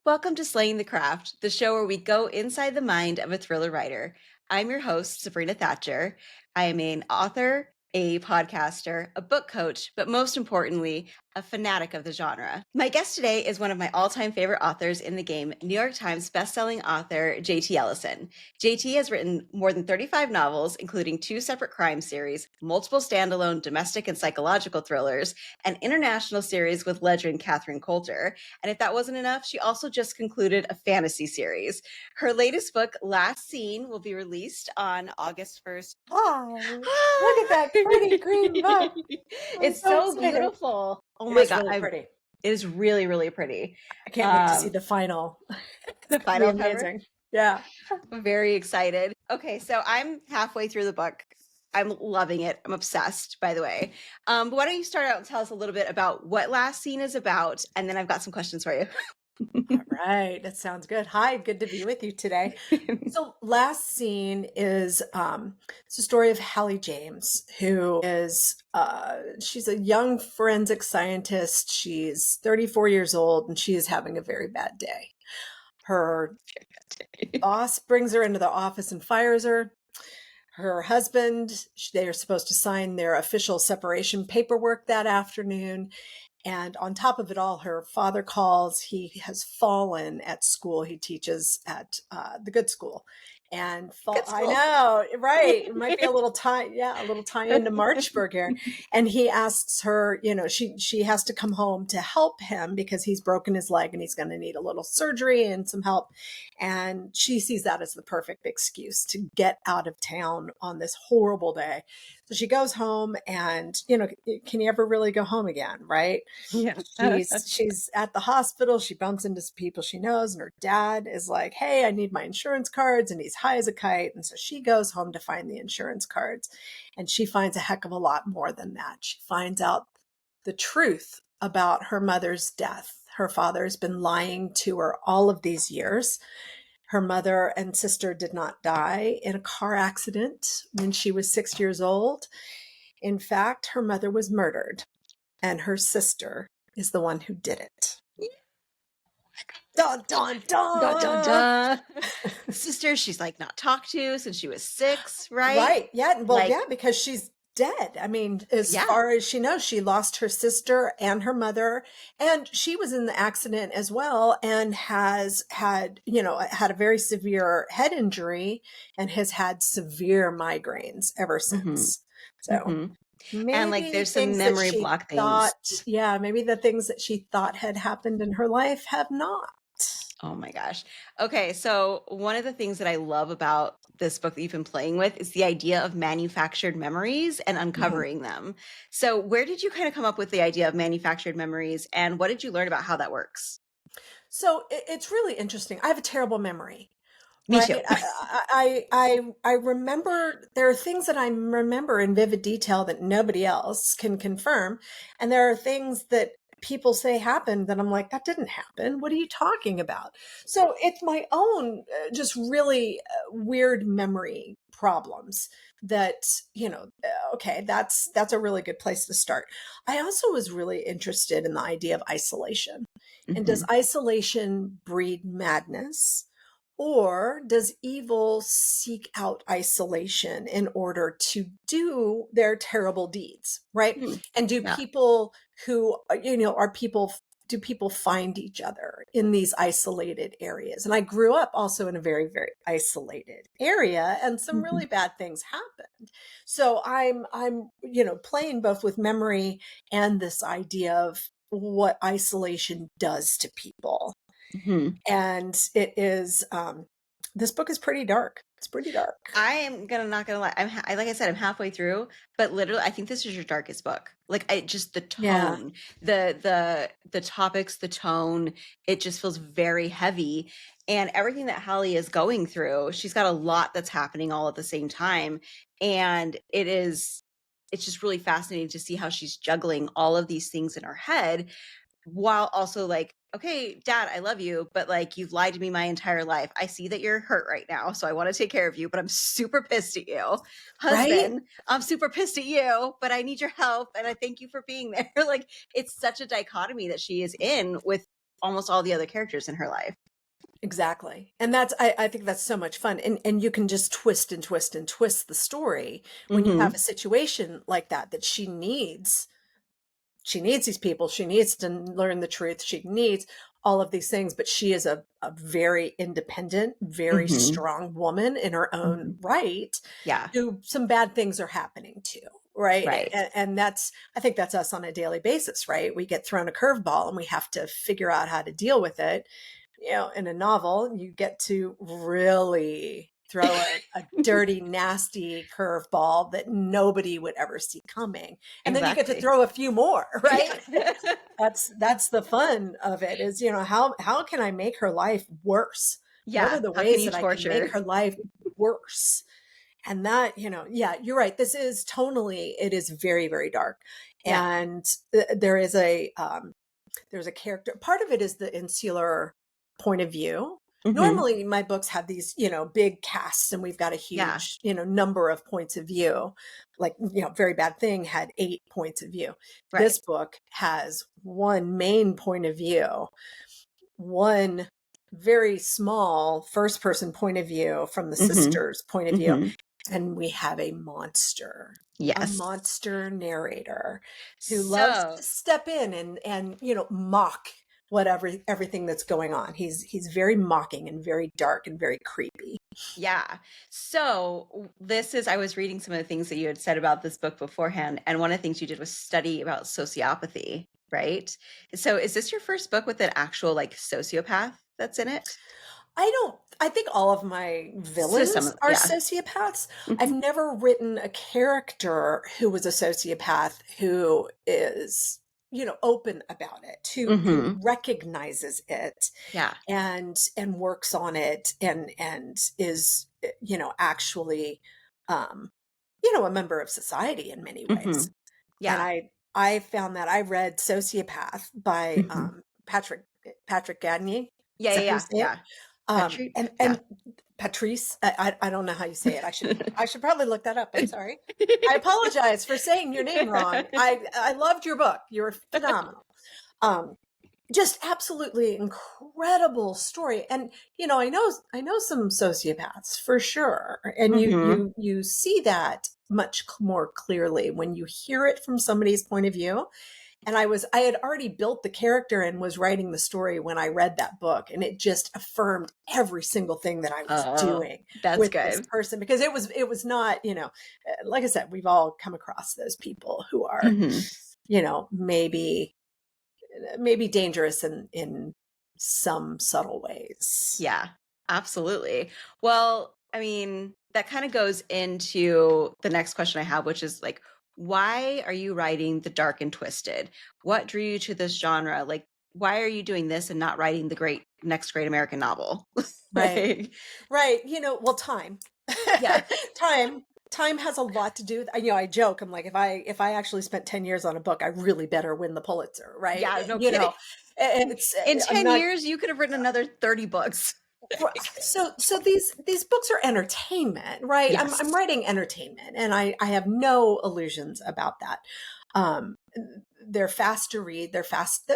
Welcome to Slaying the Craft, the show where we go inside the mind of a thriller writer. I'm your host, Sabrina Thatcher. I am an author, a podcaster, a book coach, but most importantly, a fanatic of the genre. My guest today is one of my all-time favorite authors in the game, New York Times bestselling author JT Ellison. JT has written more than 35 novels, including 2 separate crime series, multiple standalone domestic and psychological thrillers, an international series with legend Catherine Coulter. And if that wasn't enough, she also just concluded a fantasy series. Her latest book, Last Scene, will be released on August 1st. Hi, look at that pretty green book. I'm It's so excited. beautiful. Oh It my is God. really pretty. It is really, really pretty. I can't wait to see the final. The It's gonna be final cover. amazing. Yeah. I'm very excited. Okay, so I'm halfway through the book. I'm loving it. I'm obsessed, by the way. But why don't you start out and tell us a little bit about what Last Scene is about, and then I've got some questions for you. All right, that sounds good. Hi, good to be with you today. So, Last Scene is it's a story of Hallie James, who is she's a young forensic scientist. She's 34 years old, and she is having a very bad day. Her boss brings her into the office and fires her. Her husband, they are supposed to sign their official separation paperwork that afternoon. And on top of it all, her father calls. He has fallen at school. He teaches at the good school. And I know, right? It might be a little tie into Marchburg here. And he asks her, she has to come home to help him because he's broken his leg and he's going to need a little surgery and some help. And she sees that as the perfect excuse to get out of town on this horrible day. So she goes home and, can you ever really go home again, right? Yeah. She's at the hospital. She bumps into some people she knows, and her dad is like, hey, I need my insurance cards, and he's high as a kite. And so she goes home to find the insurance cards, and she finds a heck of a lot more than that. She finds out the truth about her mother's death. Her father has been lying to her all of these years. Her mother and sister did not die in a car accident when she was 6 years old. In fact, her mother was murdered, and her sister is the one who did it. Dun, dun, dun. Dun, dun, dun. Sister, she's like not talked to since she was 6, right? Right. Yeah. Well, yeah, because she's dead. I mean, as far as she knows, she lost her sister and her mother, and she was in the accident as well, and has had a very severe head injury and has had severe migraines ever since. So maybe and like there's some memory block things. Maybe the things that she thought had happened in her life have not. Oh my gosh. Okay, so one of the things that I love about this book that you've been playing with is the idea of manufactured memories and uncovering them. So where did you kind of come up with the idea of manufactured memories, and what did you learn about how that works? So it's really interesting. I have a terrible memory. Me too. I remember, there are things that I remember in vivid detail that nobody else can confirm. And there are things that people say happened that I'm like, that didn't happen. What are you talking about? So it's my own just really weird memory problems that, okay, that's a really good place to start. I also was really interested in the idea of isolation. And does isolation breed madness? Or does evil seek out isolation in order to do their terrible deeds, right? And do people who, do people find each other in these isolated areas? And I grew up also in a very, very isolated area, and some really bad things happened. So I'm playing both with memory and this idea of what isolation does to people. And it is, this book is pretty dark. It's pretty dark. I am not gonna lie. Like I said, I'm halfway through, but literally, I think this is your darkest book. Like, just the tone, the topics, the tone, it just feels very heavy. And everything that Hallie is going through, she's got a lot that's happening all at the same time. And it's just really fascinating to see how she's juggling all of these things in her head, while also like, okay, Dad, I love you, but like, you've lied to me my entire life. I see that you're hurt right now, so I want to take care of you, but I'm super pissed at you. Husband, right? I'm super pissed at you, but I need your help, and I thank you for being there. Like, it's such a dichotomy that she is in with almost all the other characters in her life. Exactly. And I think that's so much fun. And you can just twist and twist and twist the story when you have Mm-hmm. a situation like that, that she needs these people. She needs to learn the truth. She needs all of these things, but she is a very independent, very Mm-hmm. strong woman in her own Mm-hmm. right, Yeah. who some bad things are happening to. Right. Right. And I think that's us on a daily basis, right? We get thrown a curveball and we have to figure out how to deal with it. In a novel, you get to really throw a dirty, nasty curveball that nobody would ever see coming. And then you get to Exactly. throw a few more, right? Yeah. That's the fun of it, is, how can I make her life worse? What are Yeah. the How can ways you that I can make torture? her life worse? And that, yeah, you're right. This is tonally, it is very, very dark. Yeah. And there's a character. Part of it is the insular point of view. Mm-hmm. Normally, my books have these, big casts, and we've got a Yeah. huge, number of points of view. Like, Very Bad Thing had 8 points of view. Right. This book has one main point of view, one very small first person point of view from the Mm-hmm. sister's point of view, Mm-hmm. and we have a Yes. monster narrator who loves So to step in and mock whatever everything that's going on. He's very mocking and very dark and very creepy. yeah. So this is, I was reading some of the things that you had said about this book beforehand, and one of the things you did was study about sociopathy, right? So is this your first book with an actual like sociopath that's in it? I think all of my So some villains of, are yeah. sociopaths. I've Hmm. never written a character who was a sociopath who is, open about it, who Hmm. recognizes it Yeah. and works on it and is, actually, um, a member of society in many Hmm. ways. And Yeah. I found that I read Sociopath by Hmm. Patrick Gagne. Yeah. Is Yeah. that how you Yeah. say it? Yeah. Patrick. And Yeah. Patrice, I don't know how you say it. I should probably look that up. I'm sorry. I apologize for saying your name wrong. I loved your book. You were phenomenal. Um, just absolutely incredible story. And I know some sociopaths for sure, and you Hmm. you you see that much more clearly when you hear it from somebody's point of view. And I had already built the character and was writing the story when I read that book, and it just affirmed every single thing that I was Oh, doing that's with this good. person, because it was not, like I said, we've all come across those people who are, Hmm. maybe dangerous in some subtle ways. Yeah, absolutely. Well, I mean, that kind of goes into the next question I have, which is like, why are you writing the dark and twisted? What drew you to this genre? Like, why are you doing this and not writing the next great American novel? Right. Like, Right. Well, time. yeah, time time has a lot to do with, I joke, I'm like, if I actually spent 10 years on a book, I really better win the Pulitzer, right? yeah, no kidding. It's In I'm 10 not. years, you could have written another 30 books. So these books are entertainment, right? I'm Yes. writing entertainment, and I have no illusions about that. Um, they're fast to read, they're fast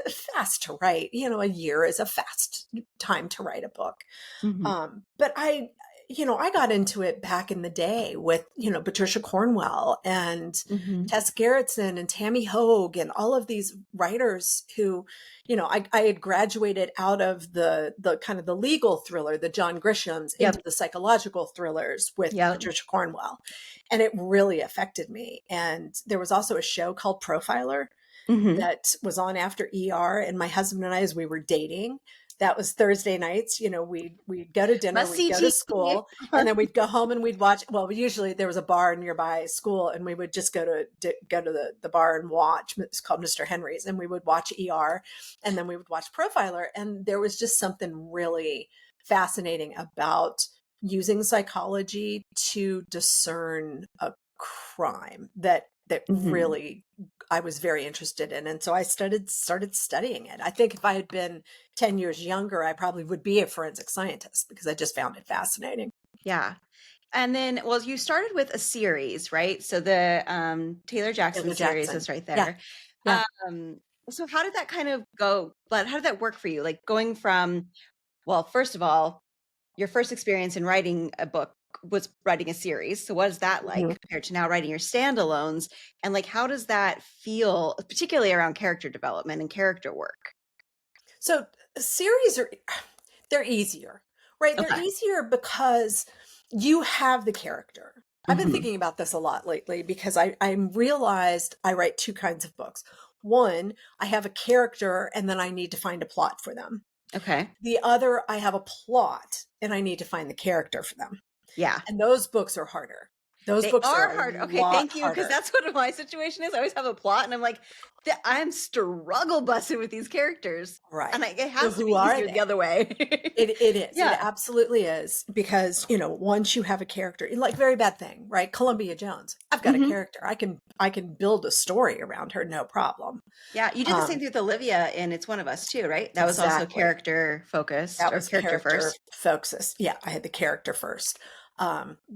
to write. A year is a fast time to write a book. Hmm. But I got into it back in the day with, Patricia Cornwell and Hmm. Tess Gerritsen and Tammy Hoag and all of these writers who, I had graduated out of the kind of the legal thriller, the John Grishams, into Yep. the psychological thrillers with Yep. Patricia Cornwell. And it really affected me. And there was also a show called Profiler Hmm. that was on after ER, and my husband and I, as we were dating, that was Thursday nights. We'd go to dinner, Must we'd see go to TV. school, and then we'd go home and we'd watch. Well, usually there was a bar nearby school, and we would just go to the bar and watch. It's called Mr. Henry's, and we would watch ER, and then we would watch Profiler, and there was just something really fascinating about using psychology to discern a crime that Hmm. really I was very interested in. And so I started studying it. I think if I had been 10 years younger, I probably would be a forensic scientist, because I just found it fascinating. Yeah. And then, well, you started with a series, right? So the Taylor Jackson Taylor series Jackson. is right Yeah. there. Yeah. Um, So how did that kind of go? But how did that work for you? Like going from, well, first of all, your first experience in writing a book was writing a series. So what is that Mhm. like compared to now writing your standalones? And like, how does that feel, particularly around character development and character work? So series are they're easier, right? They're Okay. easier because you have the character. I've been Hmm. thinking about this a lot lately because I realized I write two kinds of books. One, I have a character and then I need to find a plot for them. Okay. The other, I have a plot and I need to find the character for them. Yeah. And those books are harder. Those They books are are a hard. Okay, lot thank you. Because harder. that's what my situation is. I always have a plot, and I'm like, I'm struggle busting with these characters, and Right. it So has to be who are easier the they? other way. It is. It Yeah. absolutely is because, once you have a character, like Very Bad Thing, right? Columbia Jones. I've got a Hmm. character. I can build a story around her, no problem. Yeah, you did the same Um, thing with Olivia in It's One of Us too, right? That was also exactly. character focused That or was character character first. focus. Yeah, I had the character first.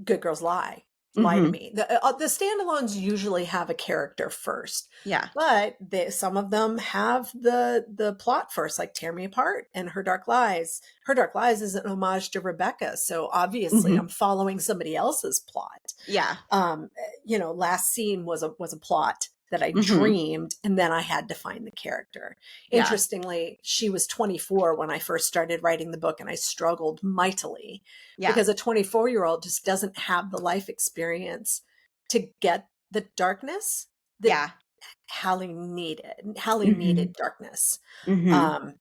Good Girls Lie. Lie to Hmm. Me. The standalones usually have a character first, Yeah. but some of them have the plot first, like Tear Me Apart and Her Dark Lies. Her Dark Lies is an homage to Rebecca, so obviously Hmm. I'm following somebody else's plot. Yeah. Last Scene was a plot that I Hmm. dreamed, and then I had to find the character. Yeah. Interestingly, she was 24 when I first started writing the book, and I struggled mightily Yeah. because a 24-year-old just doesn't have the life experience to get the darkness that Yeah. Hallie needed. Hallie Hmm. needed darkness. Hmm. Um,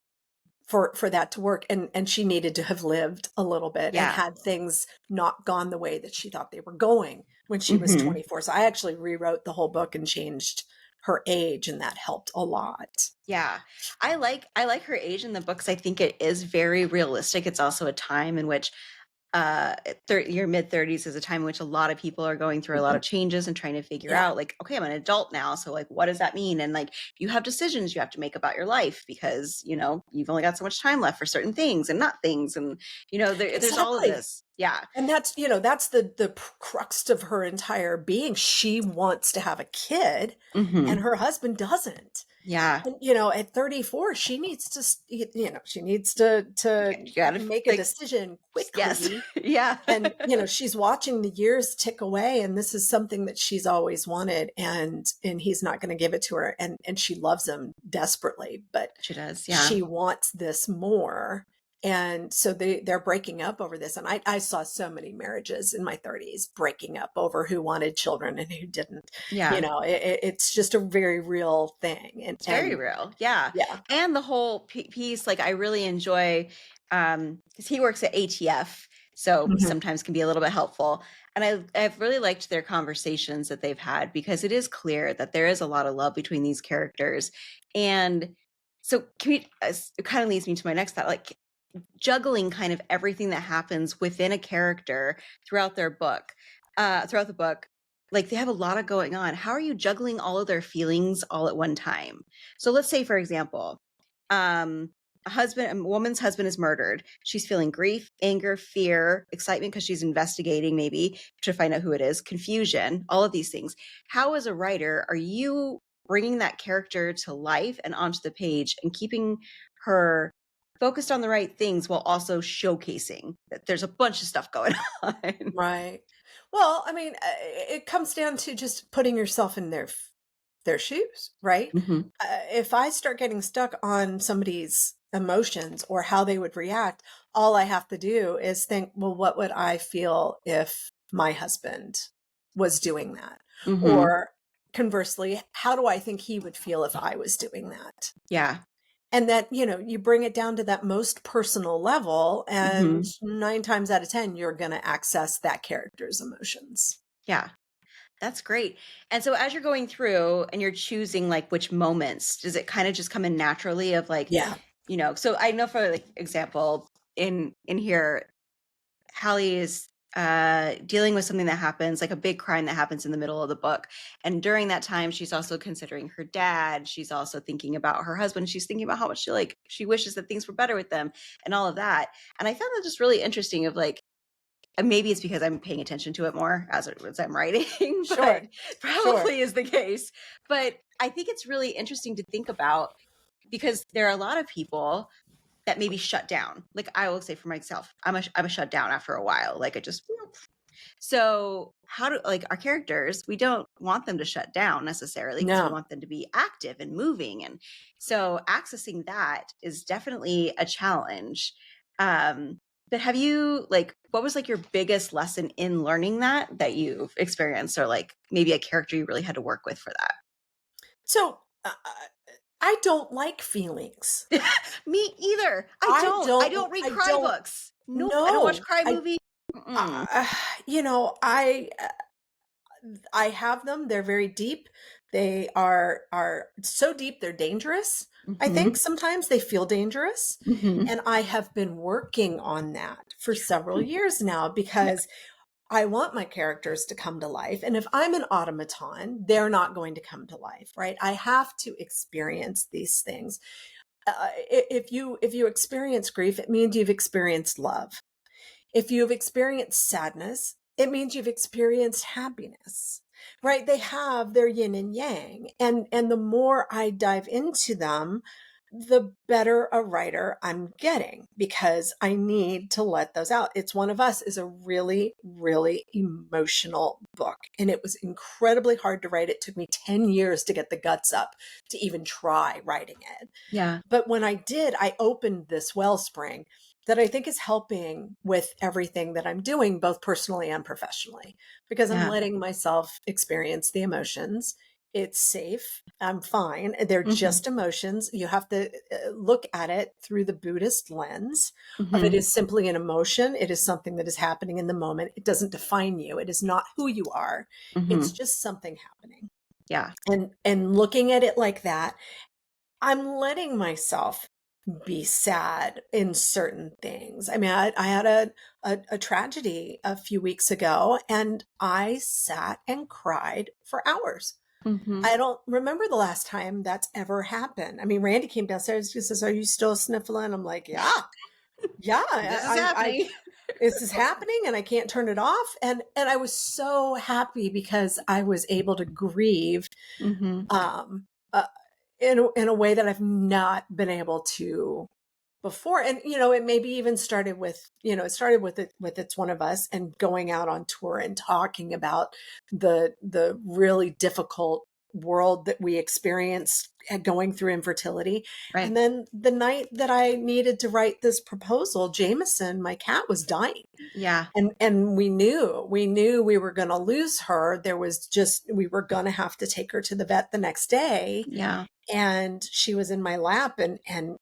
for that to work, and she needed to have lived a little bit and Yeah. had things not gone the way that she thought they were going when she was Hmm. 24. So I actually rewrote the whole book and changed her age, and that helped a lot. Yeah. I like her age in the books. I think it is very realistic. It's also a time in which your mid 30s is a time in which a lot of people are going through a lot Mhm. of changes and trying to figure Yeah, out like, okay, I'm an adult now, so like what does that mean? And like you have decisions you have to make about your life because you've only got so much time left for certain things and not things, and there's all of exactly. this. Yeah. And that's the crux of her entire being. She wants to have a kid, and Hmm. her husband doesn't. Yeah. And, at 34, she needs to, she needs to You gotta make a like, decision yes. quickly. Yeah. And, she's watching the years tick away, and this is something that she's always wanted, and he's not going to give it to her. And she loves him desperately, but She does. Yeah. she wants this more. And so they're breaking up over this. And I saw so many marriages in my 30s breaking up over who wanted children and who didn't. Yeah. It's just a very real thing. And It's very real. Yeah. yeah. And the whole piece, like I really enjoy, because he works at ATF, so he Mhm. sometimes can be a little bit helpful. And I've really liked their conversations that they've had because it is clear that there is a lot of love between these characters. And so it kind of leads me to my next thought, like juggling kind of everything that happens within a character throughout their book, throughout the book. Like they have a lot of going on. How are you juggling all of their feelings all at one time? So let's say, for example, um, a woman's husband is murdered. She's feeling grief, anger, fear, excitement because she's investigating maybe to find out who it is, confusion, all of these things. How, as a writer, are you bringing that character to life and onto the page and keeping her focused on the right things while also showcasing that there's a bunch of stuff going on? Right. Well, I mean, it comes down to just putting yourself in their shoes, right? Hmm. If I start getting stuck on somebody's emotions or how they would react, all I have to do is think, well, what would I feel if my husband was doing that? Hmm. Or conversely, how do I think he would feel if I was doing that? Yeah. And that, you bring it down to that most personal level, and Hmm. 9 times out of 10, you're going to access that character's emotions. Yeah. That's great. And so as you're going through and you're choosing like which moments, does it kind of just come in naturally of like, Yeah. so I know for like example, in here, Hallie is dealing with something that happens, like a big crime that happens in the middle of the book. And during that time, she's also considering her dad. She's also thinking about her husband. She's thinking about how much she wishes that things were better with them and all of that. And I found that just really interesting of like, and maybe it's because I'm paying attention to it more as I'm writing, but Sure. Sure. probably is the case. But I think it's really interesting to think about because there are a lot of people that maybe shut down. Like I will say for myself, I'm a shut down after a while. Like I just so how do like our characters, we don't want them to shut down necessarily because we No. want them to be active and moving. And so accessing that is definitely a challenge. But have you like what was like your biggest lesson in learning that you've experienced or like maybe a character you really had to work with for So I don't like feelings. that? Me either. I don't read I cry don't books. Nope. I don't watch know. cry movies. Mm-mm. Uh, you know, I have them. They're very deep. They are so deep they're dangerous. I think Mhm. sometimes they feel dangerous. Mhm. And I have been working on that for several years now Yeah. because I want my characters to come to life. And if I'm an automaton, they're not going to come to life, right? I have to experience these things. If you experience grief, it means you've experienced love. If you've experienced sadness, it means you've experienced happiness, right? They have their yin and yang. And the more I dive into them, the better a writer I'm getting because I need to let those out. It's One of Us is a really, really emotional book. And it was incredibly hard to write. It took me 10 years to get the guts up to even try writing it. Yeah. But when I did, I opened this wellspring that I think is helping with everything that I'm doing, both personally and professionally, because I'm Yeah. letting myself experience the emotions. It's safe. I'm fine. They're Mhm. just emotions. You have to look at it through the Buddhist lens of it Mhm. is simply an emotion. It is something that is happening in the moment. It doesn't define you. It is not who you are. It's Mhm. just something happening. Yeah. And looking at it like that, I'm letting myself be sad in certain things. I mean, I had a tragedy a few weeks ago and I sat and cried for hours. Mhm. I don't remember the last time that's ever happened. I mean, Randy came downstairs and says, "Are you still sniffling?" I'm like, "Yeah, yeah, This is I happening. this is happening and I can't turn it off." And I was so happy because I was able to grieve Mhm. um, uh, in a way that I've not been able to before. And it maybe even started with it started with It's One of Us and going out on tour and talking about the really difficult world that we experienced and going through infertility. Right. And then the night that I needed to write this proposal, Jameson, my cat, was dying. Yeah. And we knew we were going to lose her. We were going to have to take her to the vet the next day. Yeah. And she was in my lap and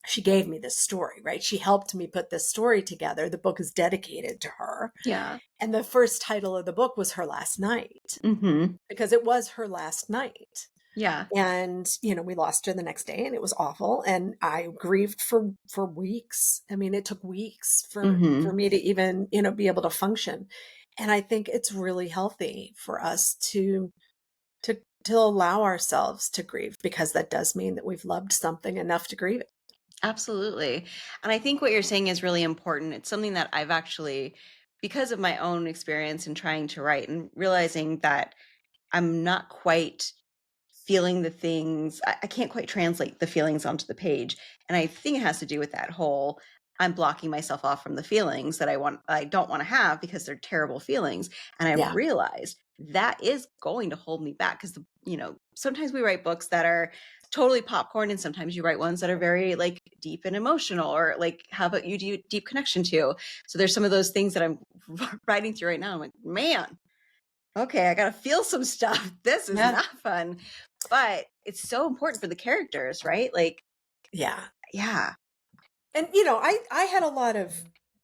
she gave me this story, right? She helped me put this story together. The book is dedicated to her. Yeah. And the first title of the book was Her Last Night Mhm. because it was her last night. Yeah. And we lost her the next day and it was awful and I grieved for weeks. I mean, it took weeks for Mhm. me to even, be able to function. And I think it's really healthy for us to allow ourselves to grieve because that does mean that we've loved something enough to grieve it. Absolutely. And I think what you're saying is really important. It's something that I've actually, because of my own experience in trying to write and realizing that I'm not quite feeling the things, I can't quite translate the feelings onto the page. And I think it has to do with that whole I'm blocking myself off from the feelings that I don't want to have because they're terrible feelings. And I've Yeah. realized that is going to hold me back because sometimes we write books that are totally popcorn and sometimes you write ones that are very like deep and emotional or like have a deep connection to. So there's some of those things that I'm writing through right now. I'm like, man, okay, I gotta feel some stuff. This is Yeah. not fun. But it's so important for the characters, right? Like, Yeah. yeah. And I had a lot of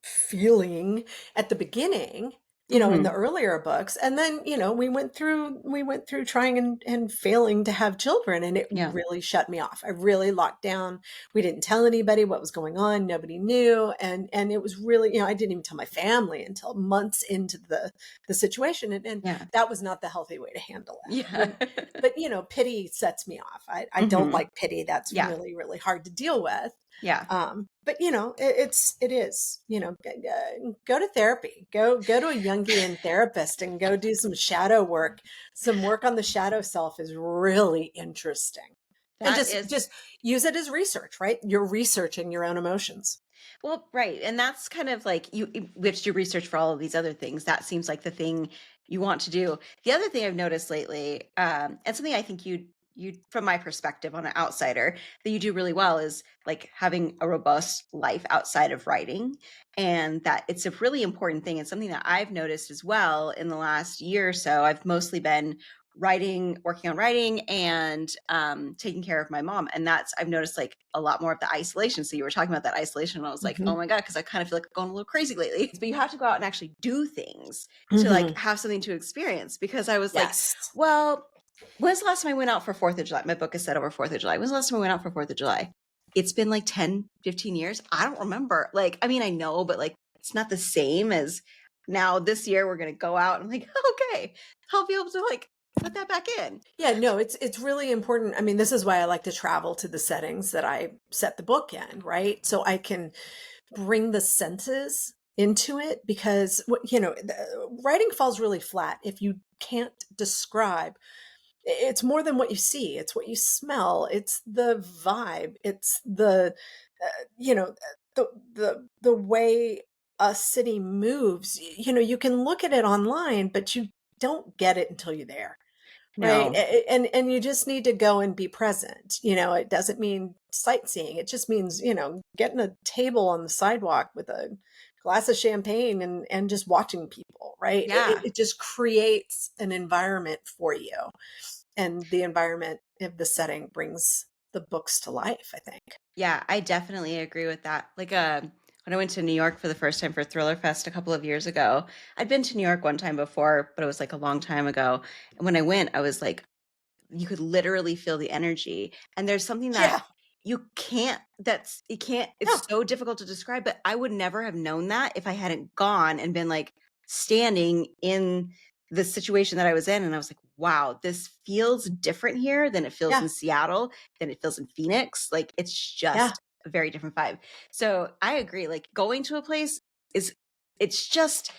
feeling at the beginning, in the Mhm. earlier books. And then, we went through trying and failing to have children and it Yeah. really shut me off. I really locked down. We didn't tell anybody what was going on. Nobody knew. And it was really, I didn't even tell my family until months into the situation. And Yeah. that was not the healthy way to handle it. Yeah. But pity sets me off. I don't Mhm. like pity. That's Yeah. really, really hard to deal with. Yeah. But it is, go to therapy, go to a Jungian therapist and go do some shadow work. Some work on the shadow self is really interesting. And That is just use it as research, right? You're researching your own emotions. Well, right. And that's kind of like which do research for all of these other things. That seems like the thing you want to do. The other thing I've noticed lately, and something I think you, from my perspective on an outsider, that you do really well is like having a robust life outside of writing. And that it's a really important thing. And something that I've noticed as well in the last year or so. I've mostly been working on writing and taking care of my mom. And I've noticed like a lot more of the isolation. So you were talking about that isolation and I was like, oh my God, because I kind of feel like I'm going a little crazy lately. But you have to go out and actually do things to like have something to experience, because I was like, Yes. well, when's the last time I went out for 4th of July? My book is set over 4th of July. When's the last time I went out for 4th of July? It's been like 10, 15 years. I don't remember. Like, I mean, I know, but like, it's not the same as now this year we're going to go out and I'm like, okay, I'll be able to like put that back in. Yeah, no, it's really important. I mean, this is why I like to travel to the settings that I set the book in, right? So I can bring the senses into it, because writing falls really flat if you can't describe. It's more than what you see, it's what you smell, it's the vibe, it's the the way a city moves. You can look at it online, but you don't get it until you're there. Right. No. And you just need to go and be present. It doesn't mean sightseeing. It just means, getting a table on the sidewalk with a glass of champagne and just watching people, right? Yeah. It just creates an environment for you. And the environment of the setting brings the books to life, I think. Yeah, I definitely agree with that. Like when I went to New York for the first time for Thriller Fest a couple of years ago, I'd been to New York one time before, but it was like a long time ago. And when I went, I was like, you could literally feel the energy. And there's something that Yeah. it's No. so difficult to describe, but I would never have known that if I hadn't gone and been like standing in the situation that I was in. And I was like, wow, this feels different here than it feels Yeah. in Seattle, than it feels in Phoenix. Like it's Yeah. just a very different vibe. So I agree. Like going to a place is, it's just,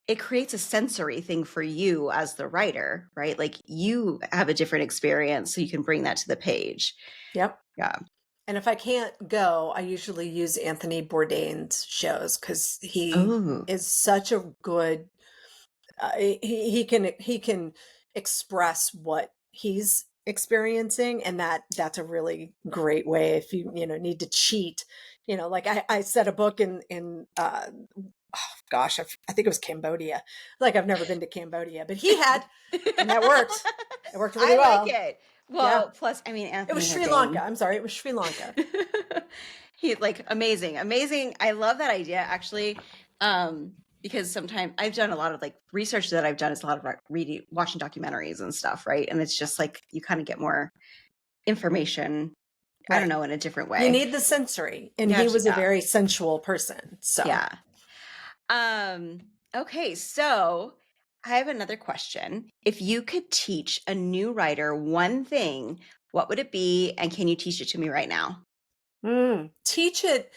it creates a sensory thing for you as the writer, right? Like you have a different experience, so you can bring that to the page. Yep. Yeah. And if I can't go, I usually use Anthony Bourdain's shows, because he Oh, is such a good he can express what he's experiencing, and that's a really great way if you need to cheat. Like I set a book in gosh, I think it was Cambodia. Like, I've never been to Cambodia, but he had, and that worked. It worked really I like well. it. Yeah. Well, plus, I mean, It was Anthony Sri Lanka. Bourdain. I'm sorry, it was Sri Lanka. He's like amazing, amazing. I love that idea actually, because sometimes I've done a lot of like research that I've done is a lot of like reading, watching documentaries and stuff, right? And it's just like you kind of get more information. I don't Right. know, in a different You way. need the sensory, and Yeah, he was a yeah, very sensual person. So, yeah. Okay, so I have another question. If you could teach a new writer one thing, what would it be? And can you teach it to me right now? teach it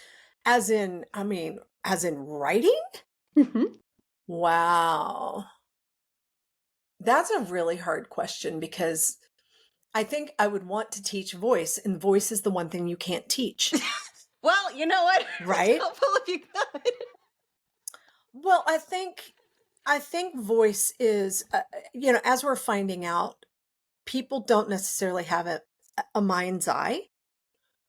as in writing? Mhm. Wow. That's a really hard question, because I think I would want to teach voice, and voice is the one thing you can't teach, Well, you know what? It's right? helpful if you could. Well, I think voice is, as we're finding out, people don't necessarily have a mind's eye,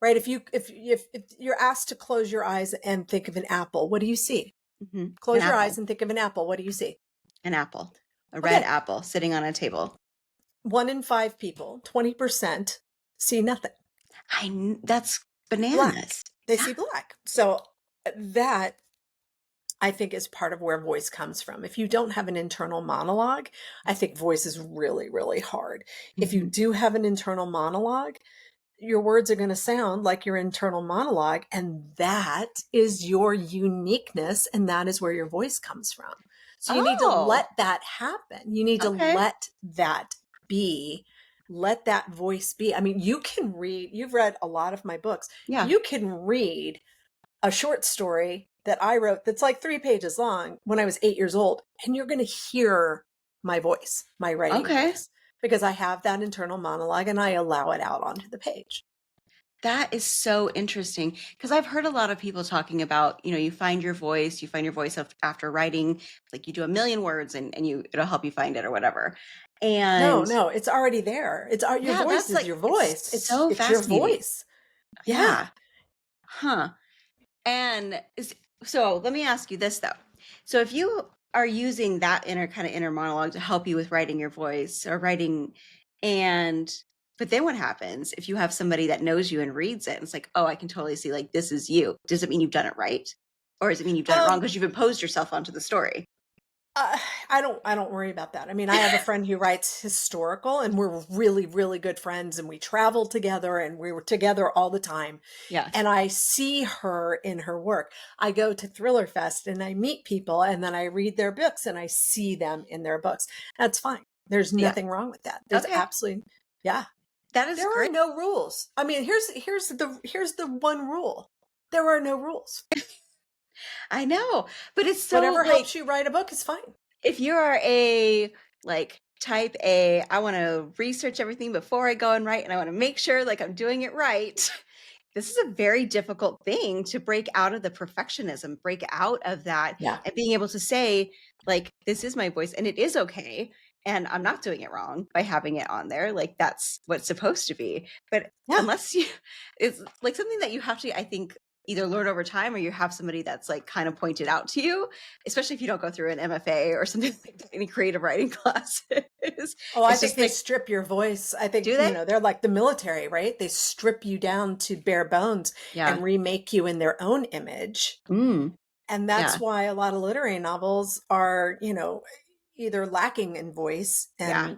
right? If you're asked to close your eyes and think of an apple, what do you see? An Close your eyes apple, and think of an apple. What do you see? an apple, a red Okay, apple sitting on a table. 1 in 5 people, 20%, see nothing. That's Black. bananas. They Yeah. see black. So that, I think, is part of where voice comes from. If you don't have an internal monologue, I think voice is really, really hard. If you Mhm. do have an internal monologue, your words are going to sound like your internal monologue, and that is your uniqueness, and that is where your voice comes from. So you need to Oh, let that happen. You need to okay. let that be. Let that voice be. I mean, you've read a lot of my books. Yeah. You can read a short story that I wrote that's like 3 pages long when I was 8 years old, and you're going to hear my voice, my writing Okay. voice, because I have that internal monologue and I allow it out onto the page. That is so interesting because I've heard a lot of people talking about, you find your voice, after writing, like you do a million words and it'll help you find it or whatever. No, And no, it's already there. Your yeah, voice that's is like, your it's voice. so It's your fascinating. voice. Yeah. Yeah. Huh. And so let me ask you this though. So if you are using that inner monologue to help you with writing your voice or writing, and but then what happens if you have somebody that knows you and reads it and it's like, oh, I can totally see like this is you. Does it mean you've done it right? Or does it mean you've done it wrong Um, because you've imposed yourself onto the story? Uh, I don't worry about that. I mean, I have a friend who writes historical and we're really, really good friends and we travel together and we were together all the time. Yeah. And I see her in her work. I go to Thriller Fest and I meet people and then I read their books and I see them in their books. That's fine. There's Yeah. nothing wrong with that. There's Okay. absolutely, yeah. That is There are great. no rules. I mean, here's the one rule. There are no rules. I know. But it's so Whatever like, helps you write a book is fine. if you are a like type A, I want to research everything before I go and write, and I want to make sure like I'm doing it right. This is a very difficult thing to break out of the perfectionism, break out of that, Yeah. and being able to say, like, this is my voice and it is okay. And I'm not doing it wrong by having it on there. Like, that's what's supposed to be. But Yeah. unless you, it's like something that you have to, I think, either learn over time or you have somebody that's like kind of pointed out to you, especially if you don't go through an MFA or something like that, any creative writing classes. Oh, I It's think just they like, strip your voice. I think, do they? they're like the military, right? They strip you down to bare bones Yeah. and remake you in their own image. Mm, And that's yeah. why a lot of literary novels are, either lacking in voice Yeah.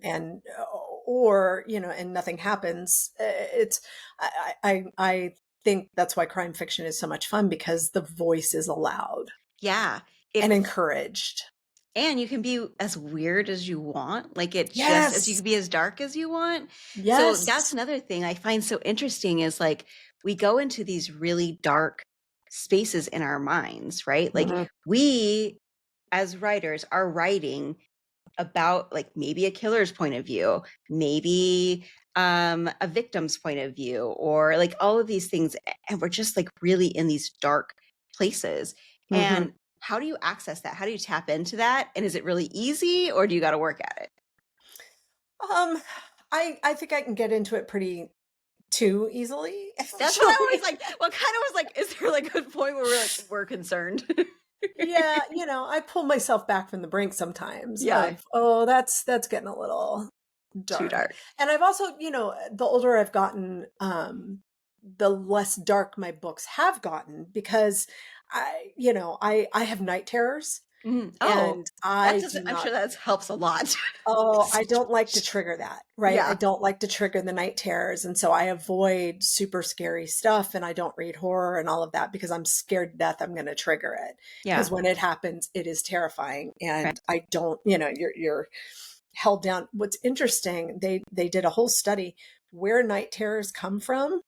or, and nothing happens. It's, I think that's why crime fiction is so much fun because the voice is allowed Yeah. and It's, encouraged. and you can be as weird as you want. Like it just as you Yes. can be as dark as you want. So that's Yes. another thing I find so interesting is like we go into these really dark spaces in our minds, right? Like Mhm. we as writers are writing about like maybe a killer's point of view, maybe a victim's point of view, or like all of these things. And we're just like really in these dark places. Mhm. And how do you access that? How do you tap into that? And is it really easy or do you got to work at it? Um, I think I can get into it pretty too easily, That's what I was actually. like. Well, kind of was like, is there like a point where we're concerned? Yeah, I pull myself back from the brink sometimes Yeah, of, oh, that's getting a little too dark. dark. And I've also, the older I've gotten, the less dark my books have gotten because I have night terrors Mhm. Oh, and that I do doesn't. I'm sure not. that helps a lot. Oh, I don't like to trigger that, right? I Yeah, don't like to trigger the night terrors. And so I avoid super scary stuff and I don't read horror and all of that because I'm scared to death I'm going to trigger it. Because yeah, when it happens, it is terrifying. right. And I don't, you're held down. What's interesting, they did a whole study where night terrors come from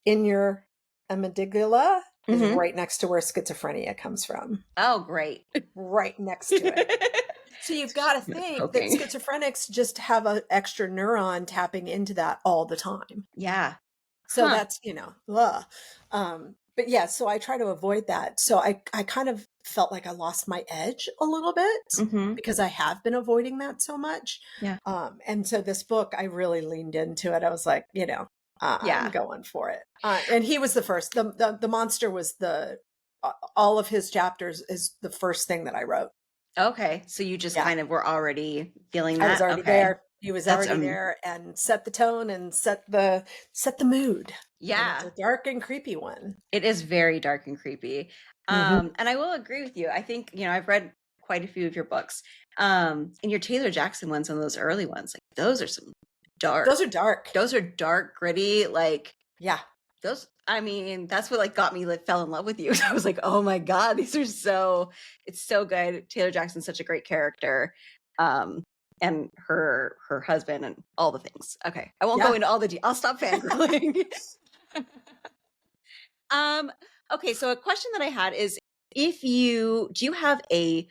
in your amygdala is Hmm. right next to where schizophrenia comes from, Oh, great. right next to it. So you've got to think that Poking. schizophrenics just have an extra neuron tapping into that all the time. Yeah. So Huh. that's, ugh. But yeah, so I try to avoid that. So I kind of felt like I lost my edge a little bit Hmm. because I have been avoiding that so much. Yeah. And so this book, I really leaned into it. I was like, I'm Yeah. going for it. And he was the first. The monster was all of his chapters is the first thing that I wrote. Okay. So you just Yeah. kind of were already feeling I was that. already Okay. there. He was That's already there and set the tone and set the mood. And it's yeah. a dark and creepy one. It is very dark and creepy. Mhm. And I will agree with you. I think, I've read quite a few of your books. And your Taylor Jackson ones and those early ones, like those are some dark. Those are dark. Those are dark, gritty, like Yeah. those. I mean, that's what like got me like fell in love with you. I was like, oh my God, it's so good. Taylor Jackson's such a great character. Um, and her husband and all the things. Okay. I won't go Yeah. into all the I'll stop fangirling. Um, okay, so a question that I had is if you do you have a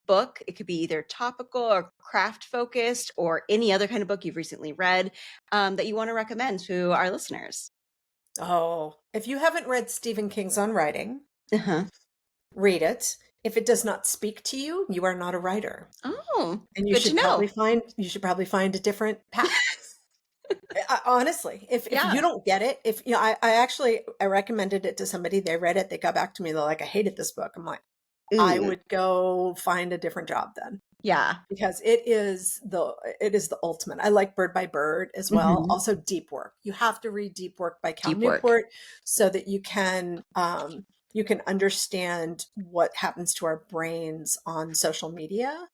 book, it could be either topical or craft focused or any other kind of book you've recently read that you want to recommend to our listeners? Oh, if you haven't read Stephen King's On Writing, Uh-huh. read it. If it does not speak to you, you are not a writer. Oh, And good to know. you should probably find a different path. Honestly, if you Yeah. don't get it, if you know, I recommended it to somebody, they read it, they got back to me, they're like, I hated this book. I'm like, I Mm, would go find a different job then. yeah. Because it is the ultimate. I like Bird by Bird as well. Hmm. Also Deep Work. You have to read Deep Work by Cal Deep work. Newport so that you can understand what happens to our brains on social media.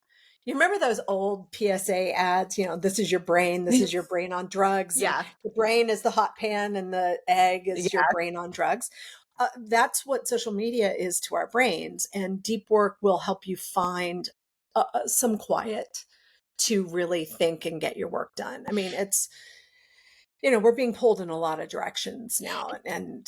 You remember those old PSA ads, this is your brain, this is your brain on drugs, and Yeah. the brain is the hot pan and the egg is your Yeah. brain on drugs. That's what social media is to our brains, and Deep Work will help you find some quiet to really think and get your work done. I mean, we're being pulled in a lot of directions now, and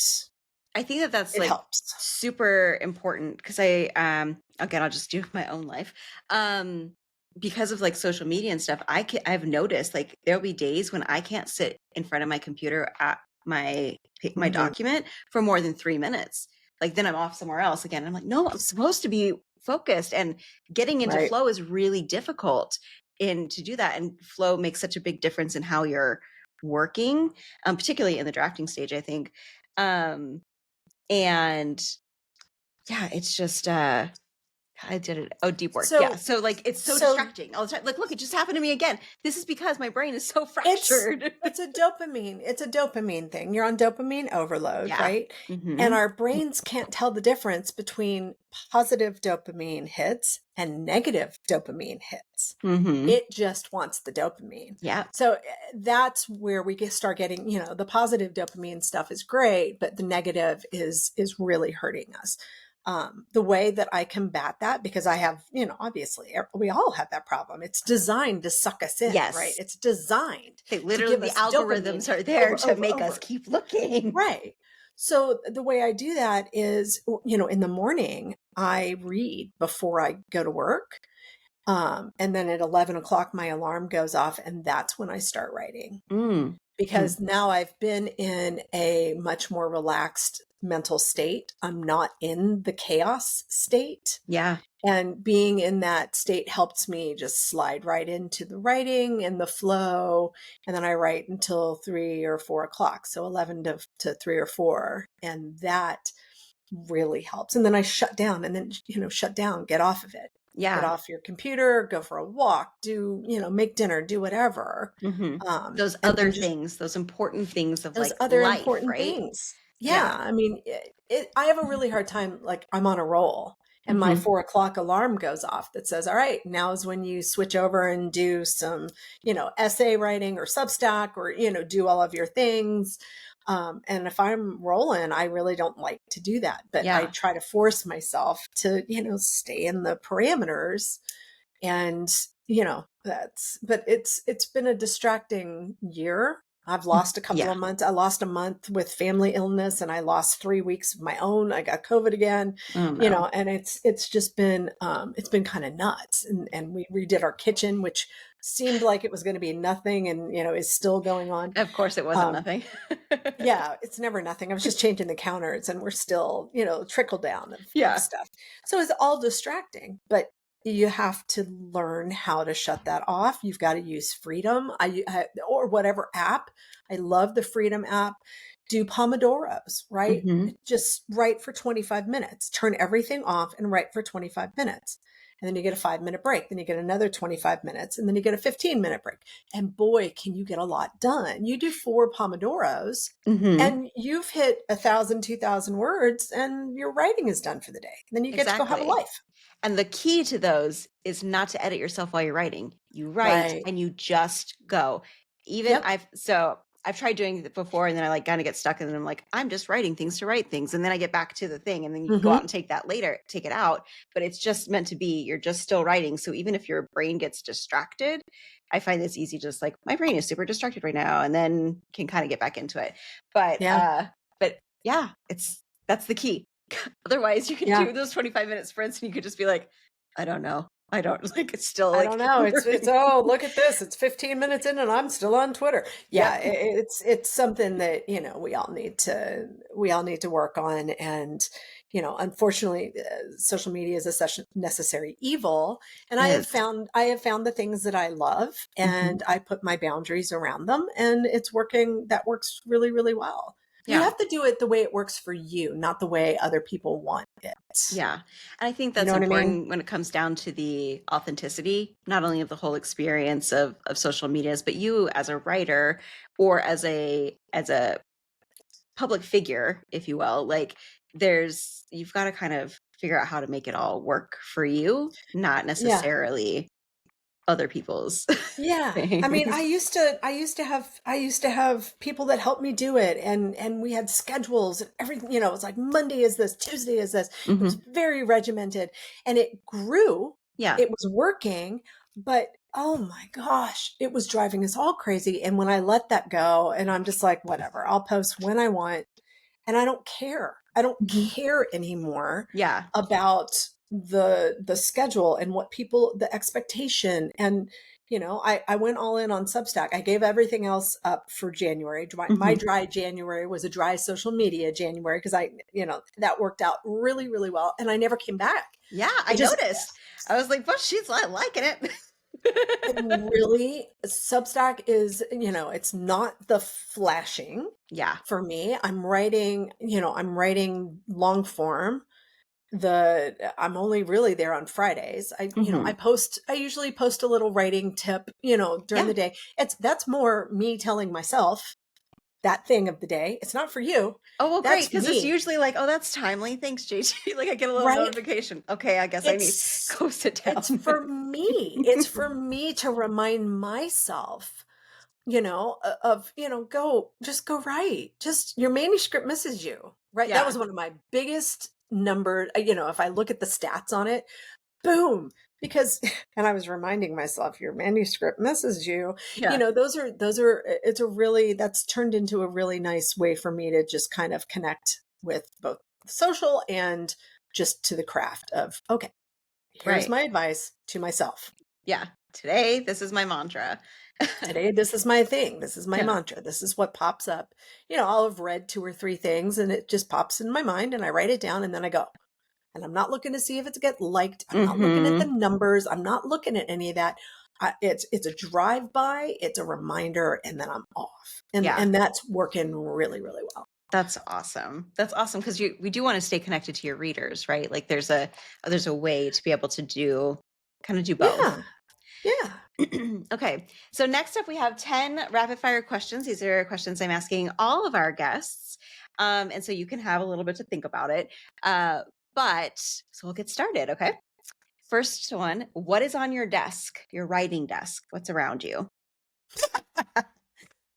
I think that that's it like helps. super important because again, I'll just do my own life. Um because of like social media and stuff, I've noticed like there'll be days when I can't sit in front of my computer at my Mhm. document for more than 3 minutes. Like then I'm off somewhere else again. I'm like, "No, I'm supposed to be focused." And getting into Right. flow is really difficult in to do that, and flow makes such a big difference in how you're working, particularly in the drafting stage, I think. Um and yeah, it's just I did it. Oh, deep work. Yeah. So So like it's so so distracting all the time. Like, look, it just happened to me again. This is because my brain is so It's fractured. it's a dopamine thing. You're on dopamine overload, Yeah. right? And Mm-hmm. our brains can't tell the difference between positive dopamine hits and negative dopamine hits. Mm-hmm. It just wants the dopamine. Yeah. So that's where we start getting, the positive dopamine stuff is great, but the negative is really hurting us. The way that I combat that, because I have, obviously we all have that problem. It's designed to suck us in, right? Yes. It's designed Like to literally give the us dopamine algorithms are there over, to over, make us over. keep looking. Right. So the way I do that is, in the morning, I read before I go to work. And then at 11 o'clock, my alarm goes off, and that's when I start writing, Mm. Hmm. because now I've been in a much more relaxed mental state. I'm not in the chaos state. Yeah. And being in that state helps me just slide right into the writing and the flow. And then I write until 3 or 4 o'clock. So 11 to 3 or 4. And that really helps. And then I shut down, and then, shut down, get off of it, get Yeah. off your computer, go for a walk, make dinner, do whatever. Mm-hmm. Those other And just things, those important things of those like other life, important right? things. Yeah. Yeah. I mean, I have a really hard time, like I'm on a roll and my Mm-hmm. 4 o'clock alarm goes off that says, all right, now is when you switch over and do some, essay writing or Substack, or, do all of your things. And if I'm rolling, I really don't like to do that, but I Yeah. try to force myself to, stay in the parameters. And but it's been a distracting year. I've lost a couple Yeah. of months. I lost a month with family illness, and I lost 3 weeks of my own. I got COVID again, Oh no. and it's just been it's been kind of nuts. And we redid our kitchen, which seemed like it was going to be nothing, and is still going on. Of course it wasn't Um, nothing. yeah, it's never nothing. I was just changing the counters, and we're still, trickle down of Yeah. stuff. So it's all distracting, but you have to learn how to shut that off. You've got to use Freedom, or whatever app. I love the Freedom app. Do Pomodoros, right? Mm-hmm. Just write for 25 minutes. Turn everything off and write for 25 minutes. And then you get a 5-minute break. Then you get another 25 minutes. And then you get a 15-minute break. And boy, can you get a lot done. You do 4 Pomodoros Mm-hmm. and you've hit 1,000, 2,000 words, and your writing is done for the day. Then you get to go have a Exactly. life. And the key to those is not to edit yourself while you're writing. You write Right. and you just go. Even Yep. I've tried doing it before, and then I like kind of get stuck, and then I'm like, I'm just writing things to write things. And then I get back to the thing, and then you go out Hmm. and take that later, take it out. But it's just meant to be, you're just still writing. So even if your brain gets distracted, I find this easy, just like my brain is super distracted right now, and then can kind of get back into it. But Yeah. but yeah, that's the key. Otherwise, you could Yeah. do those 25-minute sprints and you could just be like, I don't know. I don't like it's still I like don't know. It's working. oh, look at this. It's 15 minutes in and I'm still on Twitter. Yeah, Yep. it's something that, we all need to work on. And, unfortunately, social media is a such necessary evil. And It is. I have found the things that I love Mhm. and I put my boundaries around them, and it's working. That works really, really well. You Yeah. have to do it the way it works for you, not the way other people want it. Yeah. And I think You that's know what I mean? important when it comes down to the authenticity, not only of the whole experience of social medias, but you as a writer or as a public figure, if you will, like you've got to kind of figure out how to make it all work for you, not Yeah. necessarily other people's Yeah. I mean, things. I used to have people that helped me do it, and we had schedules and everything, it was like Monday is this, Tuesday is this. It was Hmm. very regimented and it grew. Yeah. It was working, but oh my gosh, it was driving us all crazy. And when I let that go, and I'm just like, whatever, I'll post when I want, and I don't care. I don't Hmm. care anymore Yeah. about the schedule and what people, the expectation. And I went all in on Substack. I gave everything else up for January. My Hmm. dry January was a dry social media January, because that worked out really, really well, and I never came back. Yeah. I I just noticed. I was like, well, she's liking it. really, Substack is, it's not the flashing Yeah. for me. I'm writing long form. I'm only really there on Fridays. Hmm. I usually post a little writing tip, during Yeah. the day. That's more me telling myself that thing of the day. It's not for you. Oh, well, great. That's Because it's me, usually like, oh, that's timely. Thanks, JT. Like I get a little right? notification. Okay, I guess I need It's go sit it's down. for me. It's for me to remind myself, of, go write. Just your manuscript misses you, right? That Yeah. was one of my biggest number. If I look at the stats on it, boom. Because, and I was reminding myself, your manuscript misses you. Yeah. That's turned into a really nice way for me to just kind of connect with both social and just to the craft of, okay, here's Right. my advice to myself. Yeah. Today, this is my mantra. Today, this is my thing. This is my Yeah. mantra. This is what pops up. I'll have read two or three things and it just pops in my mind, and I write it down, and then I go. And I'm not looking to see if it's get liked. I'm not looking at the Hmm. numbers. I'm not looking at any of that. It's a drive by. It's a reminder, and then I'm off. And Yeah. and that's working really, really well. That's awesome. That's awesome because we do want to stay connected to your readers, right? Like there's a way to be able to do both. Yeah, yeah. Okay. So next up we have 10 rapid fire questions. These are questions I'm asking all of our guests. And so you can have a little bit to think about it. But so we'll get started, okay? First one, what is on your desk, your writing desk? What's around you?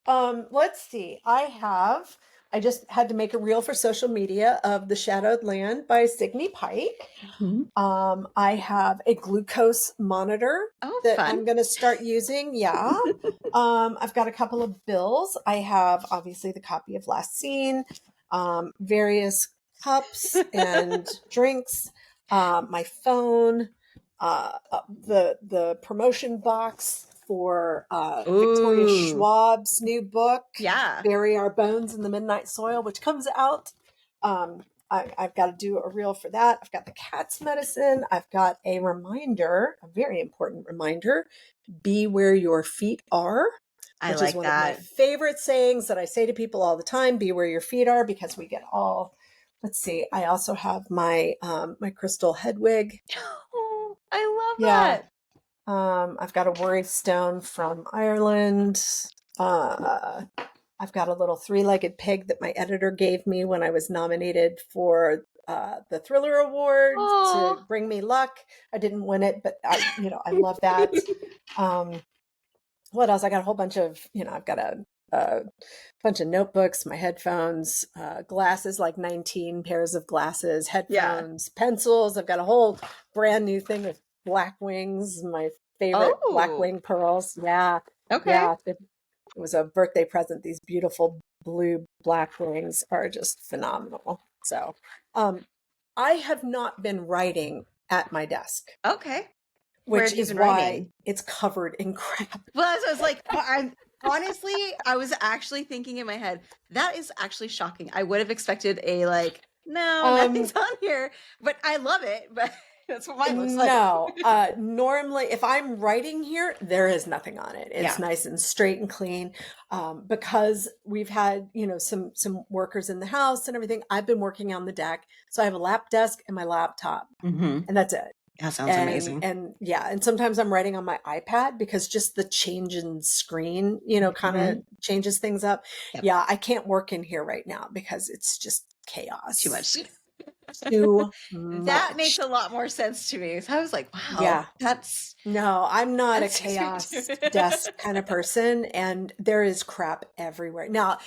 Let's see. I just had to make a reel for social media of The Shadowed Land by Signe Pike. Mhm. I have a glucose monitor Oh, that fun. I'm going to start using. Yeah. I've got a couple of bills. I have obviously the copy of Last Scene, various cups and drinks, my phone, the promotion box for Victoria Ooh, Schwab's new book, yeah. Bury Our Bones in the Midnight Soil, which comes out. I've got to do a reel for that. I've got the cat's medicine. I've got a reminder, a very important reminder: be where your feet are, I which is like one of my that. favorite sayings that I say to people all the time. Be where your feet are, because we get all. Let's see. I also have my crystal head wig. Oh, I love Yeah. that. I've got a worry stone from Ireland. Uh, I've got a little three-legged pig that my editor gave me when I was nominated for the Thriller Award to Oh, bring me luck. I didn't win it, but I love that. Um, what else? I got a whole bunch of, I've got a bunch of notebooks, my headphones, glasses, like 19 pairs of glasses, yeah. headphones, pencils. I've got a whole brand new thing of black wings, my favorite black Oh, wing pearls. Yeah. okay. Yeah. It was a birthday present. These beautiful blue black wings are just phenomenal. So, I have not been writing at my desk. Okay. Where which have you is been why writing? it's covered in crap. Well, so I was like, I'm honestly, I was actually thinking in my head, that is actually shocking. I would have expected a like, no, Um, nothing's on here, but I love it. But that's what mine looks like. no, normally if I'm writing here, there is nothing on it. It's Yeah. nice and straight and clean. Because we've had, some workers in the house and everything. I've been working on the deck. So I have a lap desk and my laptop, Mm-hmm. and that's it. That sounds And amazing. and yeah, and sometimes I'm writing on my iPad because just the change in screen, kind Mm-hmm. of changes things up. Yep. Yeah, I can't work in here right now because it's just Too chaos. much. Too That makes much. a lot more sense to me. So I was like, wow, Yeah. that's No, I'm not a sweet. chaos desk kind of person, and there is crap everywhere. Now,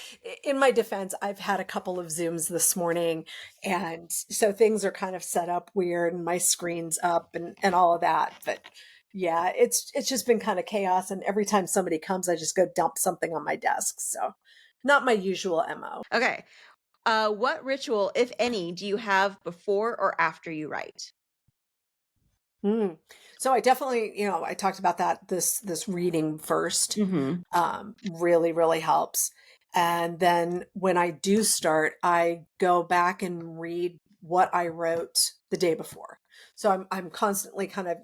in my defense, I've had a couple of Zooms this morning, and so things are kind of set up weird, and my screen's up and all of that. But yeah, it's just been kind of chaos, and every time somebody comes, I just go dump something on my desk. So, not my usual MO. Okay. What ritual, if any, do you have before or after you write? Mm. So I definitely, I talked about that this reading first. Mm-hmm. Really, really helps. And then when I do start, I go back and read what I wrote the day before. So I'm constantly kind of,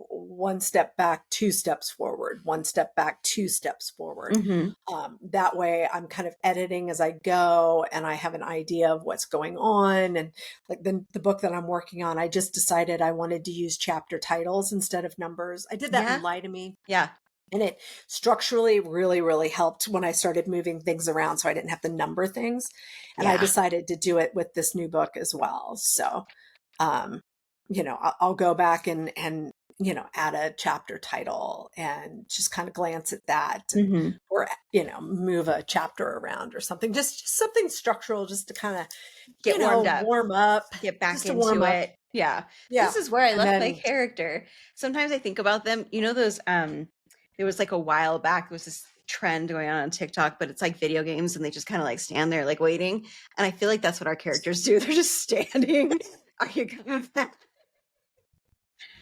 one step back, two steps forward, one step back, two steps forward. Mm-hmm. That way I'm kind of editing as I go and I have an idea of what's going on. And like the book that I'm working on, I just decided I wanted to use chapter titles instead of numbers. I did that in Yeah. Lie to Me. Yeah. And it structurally really, really helped when I started moving things around so I didn't have to number things. And I Yeah. decided to do it with this new book as well. So, um, I'll go back and add a chapter title and just kind of glance at that and, Mm-hmm. or, move a chapter around or something, just something structural, just to kind of, Get warmed up. warm up, Get back just to warm into up. it. Yeah. Yeah. This is where I And left my then, character. Sometimes I think about them, those there was like a while back, there was this trend going on TikTok, but it's like video games and they just kind of like stand there like waiting. And I feel like that's what our characters do. They're just standing. Are you coming back?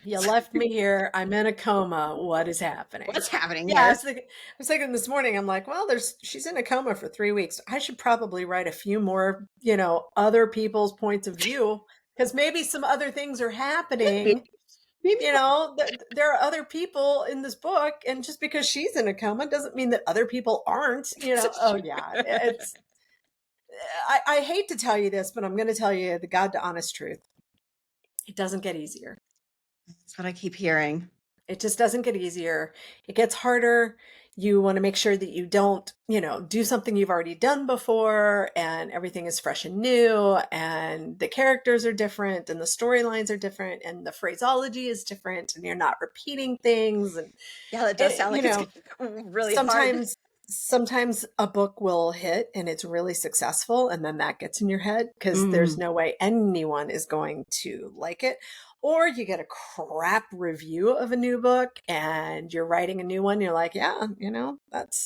you left me here. I'm in a coma. What is happening? What's happening Yeah, here? I was thinking this morning, I'm like, well, she's in a coma for 3 weeks. I should probably write a few more, other people's points of view, because maybe some other things are Maybe. happening. Maybe. There are other people in this book, and just because she's in a coma doesn't mean that other people aren't, Oh yeah, I hate to tell you this, but I'm going to tell you the God to honest truth. It doesn't get easier. That's what I keep hearing. It just doesn't get easier. It gets harder. You want to make sure that you don't, do something you've already done before and everything is fresh and new and the characters are different and the storylines are different and the phraseology is different and you're not repeating things. And, Yeah, that does sound you like it's know, really hard. sometimes a book will hit and it's really successful and then that gets in your head because there's Mm, no way anyone is going to like it, or you get a crap review of a new book and you're writing a new one, you're like, yeah,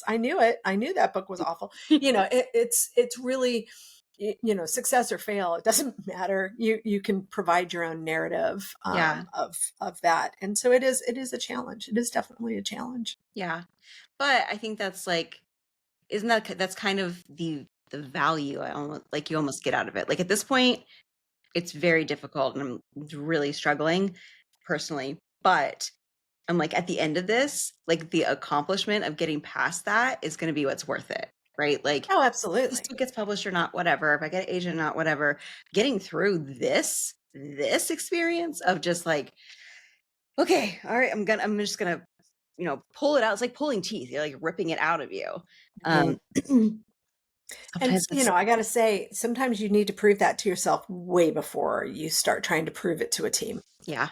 I knew it, I knew that book was awful. It's really, success or fail, it doesn't matter. You can provide your own narrative yeah, of that, and so it is a challenge. It is definitely a challenge. yeah. But I think that's like, isn't that's kind of the value I almost like you almost get out of it. Like at this point, it's very difficult and I'm really struggling personally. But I'm like at the end of this, like the accomplishment of getting past that is going to be what's worth it, right? Like Oh, this absolutely. book gets published or not, whatever. If I get an agent, not whatever. Getting through this experience of just like, okay, all right, I'm just gonna pull it out. It's like pulling teeth. You're like ripping it out of you. Mhm. Um, And sometimes it's I got to say, sometimes you need to prove that to yourself way before you start trying to prove it to a team. yeah,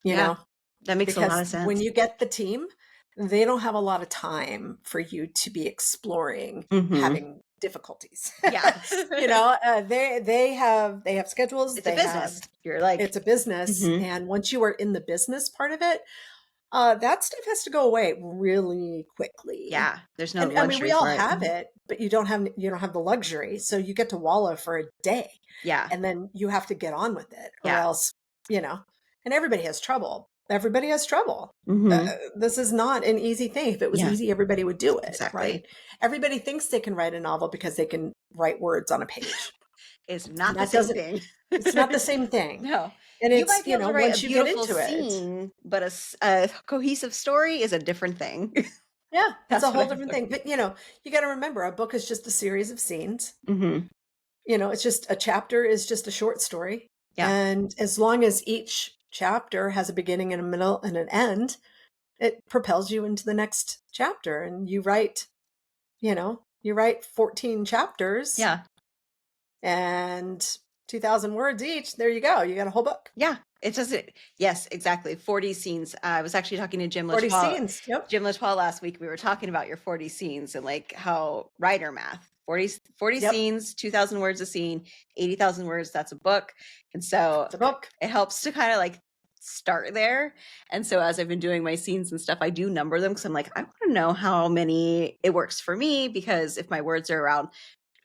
You yeah, know, that makes a lot because of when sense. you get the team, they don't have a lot of time for you to be exploring Hmm. having difficulties. Yeah, They have schedules. it's a They have business. You're like, It's a business, mhm, and once you are in the business part of it, that stuff has to go away really quickly. yeah. There's no And I mean, we luxury all for it. have it, but you don't have the luxury. So you get to wallow for a day Yeah, and then you have to get on with it or yeah, else, you know, and everybody has trouble. everybody has trouble. Mm-hmm. This is not an easy thing. If it was Yeah, easy, everybody would do it, exactly. right? Everybody thinks they can write a novel because they can write words on a page. It's And not the that same doesn't, thing. it's not the same thing. No. And You it's, might be able to write a once you get beautiful into it, scene, but a cohesive story is a different thing. yeah, it's a That's what whole I've different learned. thing. But, you got to remember a book is just a series of scenes. Mm-hmm. It's just a chapter is just a short story. Yeah. And as long as each chapter has a beginning and a middle and an end, it propels you into the next chapter. And you write 14 chapters Yeah. and 2,000 words each. There you go. You got a whole book. Yeah. It doesn't. Yes, exactly. 40 scenes. I was actually talking to 40 scenes. Yep. Jim Latois last week. We were talking about your 40 scenes and like how writer math, 40 Yep. scenes, 2,000 words a scene, 80,000 words. That's a book. And so It's a book. it helps to kind of like start there. And so as I've been doing my scenes and stuff, I do number them because I'm like, I want to know how many it works for me, because if my words are around,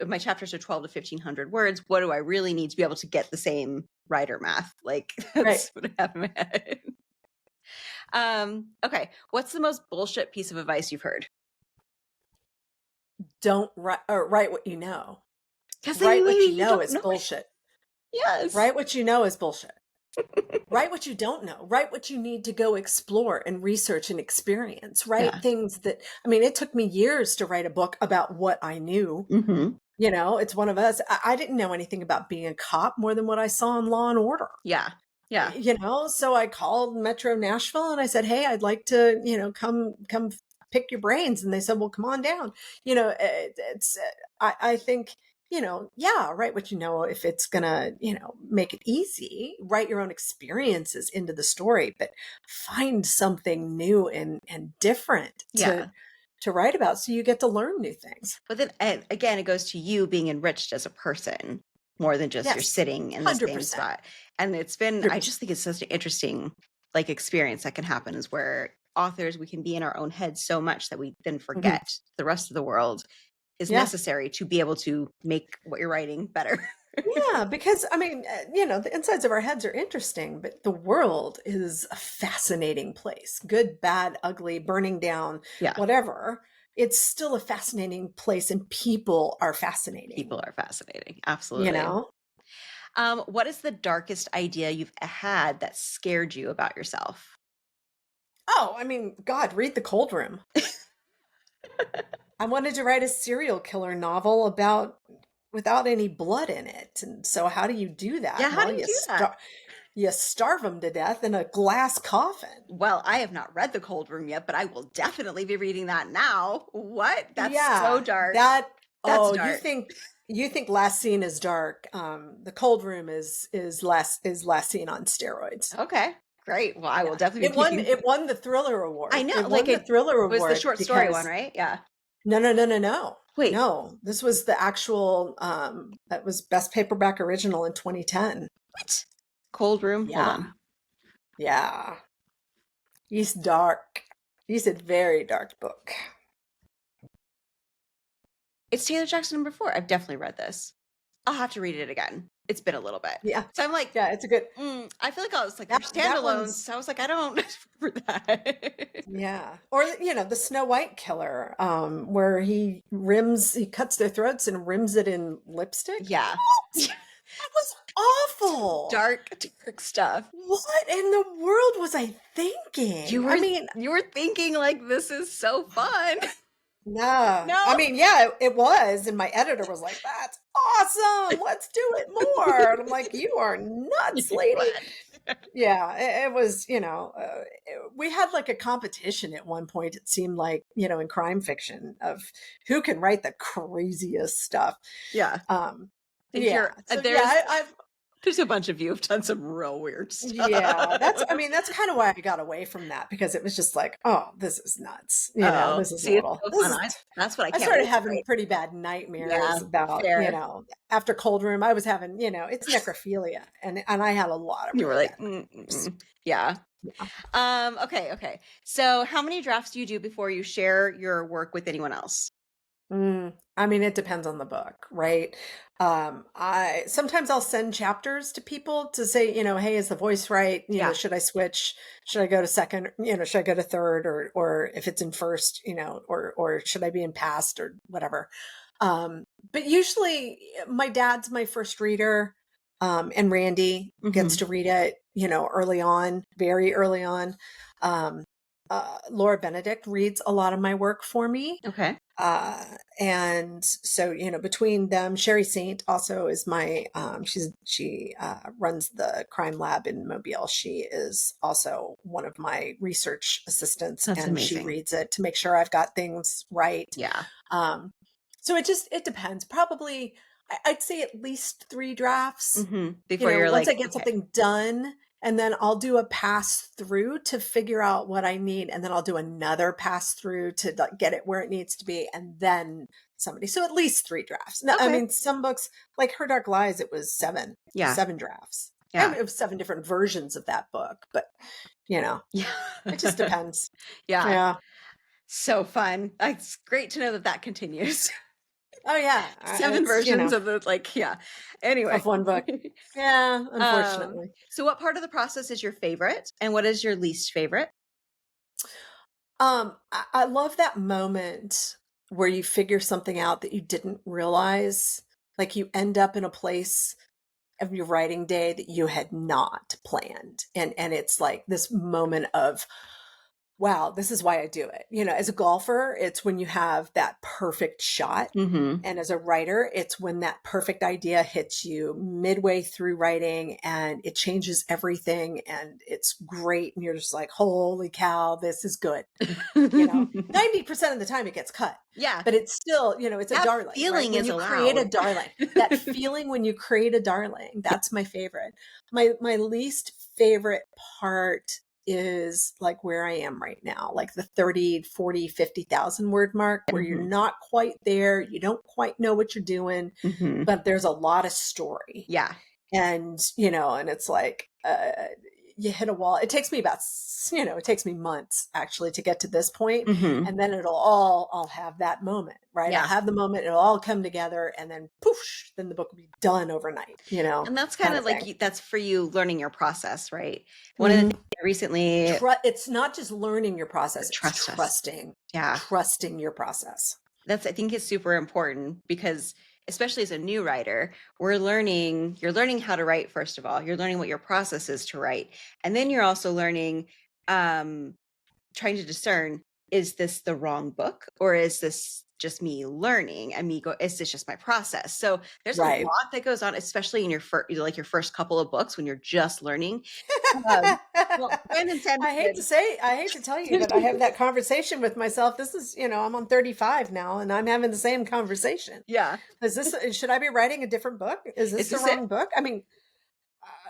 if my chapters are 12 to 1,500 words, what do I really need to be able to get the same writer math? Like Right. that's what I have in my head. Okay. What's the most bullshit piece of advice you've heard? Don't write what you know. Because then Write what maybe you you know don't is know it. bullshit. Yes. Write what you know is bullshit. Write what you don't know. Write what you need to go explore and research and experience. Write Yeah. things that, it took me years to write a book about what I knew. Mm-hmm. It's One of Us. I didn't know anything about being a cop more than what I saw in Law and Order. Yeah. Yeah. So I called Metro Nashville and I said, hey, I'd like to, come pick your brains. And they said, well, come on down. I think, yeah, write what you know. If it's gonna, make it easy, write your own experiences into the story, but find something new and different Yeah. to write about, so you get to learn new things. But then again, it goes to you being enriched as a person more than just you're Yes, sitting in the same 100%. spot. And it's been, I 100%. just think it's such an interesting like experience that can happen, is where authors, we can be in our own heads so much that we then Mhm. forget the rest of the world is Yeah. necessary to be able to make what you're writing better. Yeah, because the insides of our heads are interesting, but the world is a fascinating place. Good, bad, ugly, burning down, Yeah. whatever. It's still a fascinating place, and people are fascinating. People are fascinating. You Absolutely. know? What is the darkest idea you've had that scared you about yourself? Oh, God, read The Cold Room. I wanted to write a serial killer novel without any blood in it. And so how do you do Yeah, that? how Well, do you do that? you starve them to death in a glass coffin. Well, I have not read The Cold Room yet, but I will definitely be reading that now. What? That's so Yeah, dark. that That's oh, dark. you think Last Scene is dark. The Cold Room is Last Scene on steroids. Okay, great. Well, I will Yeah. definitely be keeping. It won the Thriller Award. I know, It like won the it Thriller was the Award short story one, because right? Yeah. no. Wait, No, this was the actual that was best paperback original in 2010. what? Cold Room? Hold Yeah. on. Yeah. He's dark. He's a very dark book. It's Taylor Jackson #4. I've definitely read this. I'll have to read it again. It's been a little bit. Yeah. So I'm like, Yeah, it's a good I feel like I was like, that they're standalones. one's So I was like, I don't remember that. yeah. Or the Snow White Killer, where he cuts their throats and rims it in lipstick. Yeah. What? That was awful. Dark stuff. What in the world was I thinking? You were thinking like, this is so fun. No. No. Yeah, it was. And my editor was like, that's awesome. Let's do it more. And I'm like, you are nuts, lady. Yeah, it was, we had like a competition at one point, it seemed like, in crime fiction, of who can write the craziest stuff. Yeah. Yeah. So, there's a bunch of you have done some real weird stuff. Yeah, that's kind of why I got away from that, because it was just like, oh, this is nuts. This is see, a little. it's so fun. That's what I I can't started wait to having write. pretty bad nightmares Yeah, about, fair. after Cold Room, I was having, it's necrophilia, and I had a lot of You were really like, bad nightmares. yeah. Yeah. Okay. So how many drafts do you do before you share your work with anyone else? I mean, it depends on the book, right? I sometimes I'll send chapters to people to say, hey, is the voice right? Yeah. Should I switch? Should I go to second? Should I go to third, or if it's in first, or should I be in past or whatever? But usually, my dad's my first reader, and Randy gets Hmm. to read it, early on, very early on. Um, Laura Benedict reads a lot of my work for me. Okay. And so, between them, Sherry Saint also is my, she runs the crime lab in Mobile. She is also one of my research assistants, That's and she amazing. reads it to make sure I've got things right. Yeah. Um, so it depends. Probably, I'd say at least 3 drafts, Before you're once I like, get okay. something done, and then I'll do a pass through to figure out what I need. And then I'll do another pass through to get it where it needs to be. And then somebody, so at least 3 drafts. Now, I Okay. mean, some books like Her Dark Lies, it was Yeah. 7 drafts. And Yeah. it was 7 different versions of that book, but Yeah. it just depends. Yeah. Yeah. So fun. It's great to know that that continues. Oh yeah. 7 It's, versions of the, like, yeah. Anyway. of one book. Yeah. Um, Unfortunately. so what part of the process is your favorite and what is your least favorite? I love that moment where you figure something out that you didn't realize. Like you end up in a place of your writing day that you had not planned. And it's like this moment of, wow, this is why I do it. As a golfer, it's when you have that perfect shot. Mhm. And as a writer, it's when that perfect idea hits you midway through writing and it changes everything and it's great. And you're just like, holy cow, this is good. 90% of the time it gets cut, Yeah. but it's still, it's a That darling, right? feeling When is you create a allowed. darling, that feeling when you create a darling, that's my favorite. My least favorite part is like where I am right now, like the 30, 40, 50,000 word mark where you're Mhm. not quite there. You don't quite know what you're doing, Mhm. but there's a lot of story. Yeah. And, and it's like, you hit a wall. It takes me it takes me months actually to get to this point, Mhm. and then I'll have that moment, right? I'll Yeah. have the moment, it'll all come together, and then poof, then the book will be done overnight, And that's kind kind of of like thing. that's for you learning your process, right? One of the Mhm. things I recently It's not just learning your process, it's trust us. Yeah. trusting your process. That's I think is super important because especially as a new writer, you're learning how to write first of all. You're learning what your process is to write. And then you're also learning um trying to discern, is this the wrong book or is this just me learning and is this just my process? So there's a Right. lot that goes on, especially in your first, like your first couple of books when you're just learning. Um, well, pun intended. I hate to tell you, but I have that conversation with myself. This is, I'm on 35 now and I'm having the same conversation. Yeah. Should I be writing a different book? Is this Is the this it? wrong book? I mean,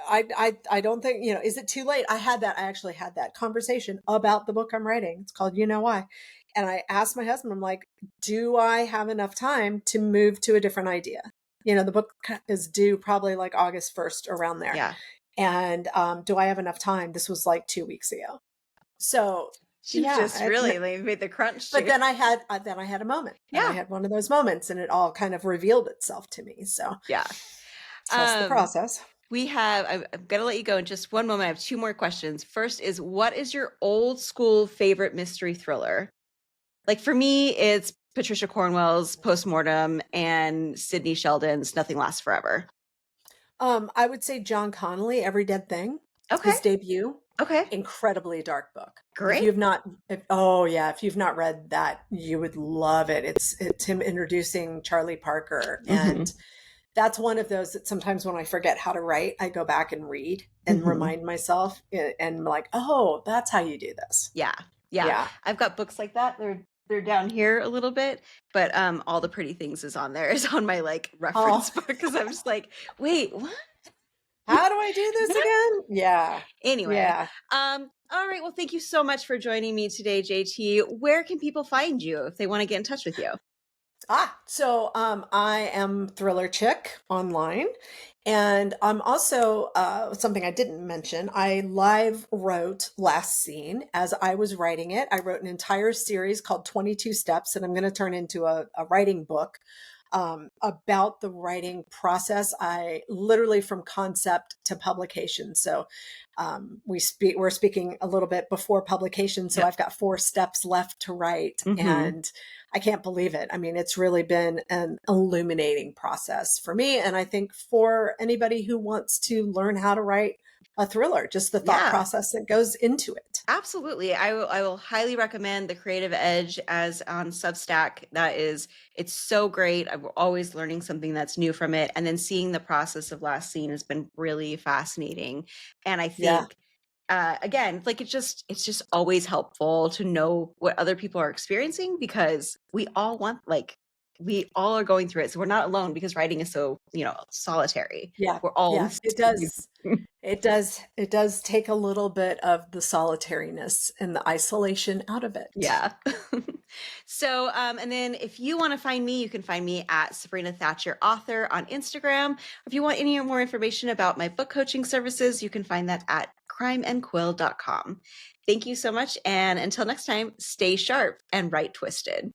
I don't think, is it too late? I actually had that conversation about the book I'm writing. It's called You Know Why. And I asked my husband, I'm like, do I have enough time to move to a different idea? The book is due probably like August 1st, around there. Yeah. And do I have enough time? This was like 2 weeks ago. So She just yeah, really like made the crunch but too. then I had a moment. Then I Yeah. had one of those moments, and it all kind of revealed itself to me. So Yeah. trust the Um, process. I'm going to let you go in just one moment. I have 2 more questions. First is, what is your old school favorite mystery thriller? Like for me, it's Patricia Cornwell's Postmortem and Sidney Sheldon's Nothing Lasts Forever. I would say John Connolly, Every Dead Thing, Okay. his debut, Okay. incredibly dark book. Great. Oh yeah, if you've not read that, you would love it. It's him introducing Charlie Parker, Hmm. and that's one of those that sometimes when I forget how to write, I go back and read and Hmm. remind myself, and like, oh, that's how you do this. Yeah. Yeah. Yeah. I've got books like that. They're down here a little bit, but All the Pretty Things is on there, is on my like reference Oh, book because I'm just like, wait, what? how do I do this again? Yeah. Anyway, Yeah. all right. Well, thank you so much for joining me today, JT. Where can people find you if they want to get in touch with you? I am Thriller Chick online, and I'm also something I didn't mention. I live wrote Last Scene as I was writing it. I wrote an entire series called 22 Steps, and I'm going to turn into a writing book about the writing process. I literally from concept to publication. So we're speaking a little bit before publication. So Yep. I've got 4 steps left to write, Hmm. and I can't believe it. I mean, it's really been an illuminating process for me. And I think for anybody who wants to learn how to write a thriller, just the thought Yeah. process that goes into it. Absolutely. I will highly recommend The Creative Edge as on Substack. It's so great. I'm always learning something that's new from it. And then seeing the process of Last Scene has been really fascinating. And I Yeah. think again, like it's just always helpful to know what other people are experiencing because we all are going through it. So we're not alone because writing is so, solitary. Yeah. We're all in Yeah. this It together. does. It does take a little bit of the solitariness and the isolation out of it. Yeah. So, and then if you want to find me, you can find me at Sabrina Thatcher Author on Instagram. If you want any more information about my book coaching services, you can find that at crimeandquill.com. Thank you so much. And until next time, stay sharp and write twisted.